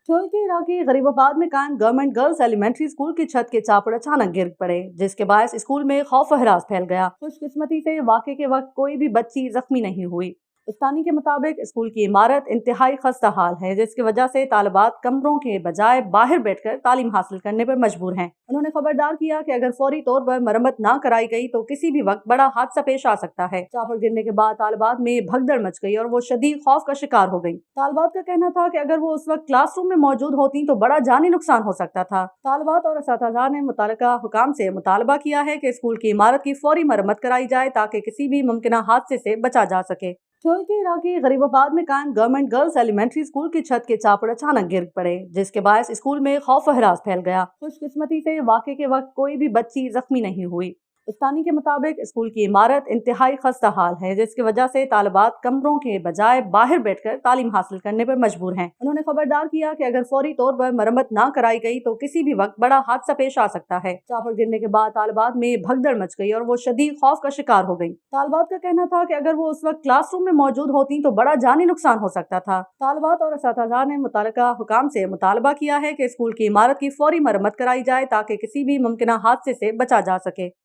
शोल के इलाके गरीबाबाद में कायम गवर्नमेंट गर्ल्स एलिमेंट्री स्कूल की छत के छापर अचानक गिर पड़े, जिसके बायस स्कूल में खौफ व हरास फैल गया। खुशकिस्मती से वाक़े के वक्त कोई भी बच्ची जख्मी नहीं हुई। स्थानीय के मुताबिक स्कूल की इमारत इंतहाई खस्ता हाल है, जिसकी वजह से तालिबात कमरों के बजाय बाहर बैठकर तालीम हासिल करने पर मजबूर हैं। उन्होंने खबरदार किया कि अगर फौरी तौर पर मरम्मत न कराई गई तो किसी भी वक्त बड़ा हादसा पेश आ सकता है। छापर गिरने के बाद तालिबात में भगदड़ मच गई और वो शदीद खौफ का शिकार हो गई। तालिबात का कहना था कि अगर वो उस वक्त क्लासरूम में मौजूद होती तो बड़ा जानी नुकसान हो सकता था। तालिबात और असातिज़ा ने मुतल्लिका हुकाम से मुतालबा किया है कि स्कूल की इमारत की फौरी मरम्मत कराई जाए ताकि किसी भी मुमकिन हादसे से बचा जा सके। शोल के इलाके गरीबाबाद में कायम गवर्नमेंट गर्ल्स एलिमेंट्री स्कूल की छत के छापर अचानक गिर पड़े, जिसके बायस स्कूल में खौफ व हरास फैल गया। खुशकिस्मती से वाक़े के वक्त कोई भी बच्ची जख्मी नहीं हुई। स्थानीय के मुताबिक स्कूल की इमारत इंतहाई खस्ता हाल है, जिसकी वजह से तालिबात कमरों के बजाय बाहर बैठकर तालीम हासिल करने पर मजबूर हैं। उन्होंने खबरदार किया कि अगर फौरी तौर पर मरम्मत न कराई गई तो किसी भी वक्त बड़ा हादसा पेश आ सकता है। छापर गिरने के बाद तालिबात में भगदड़ मच गई और वो शदीद खौफ का शिकार हो गई। तालिबात का कहना था कि अगर वो उस वक्त क्लासरूम में मौजूद होती तो बड़ा जानी नुकसान हो सकता था। तालिबात और असातिज़ा ने मुतल्लिका हुकाम से मुतालबा किया है कि स्कूल की इमारत की फौरी मरम्मत कराई जाए ताकि किसी भी मुमकिन हादसे से बचा जा सके।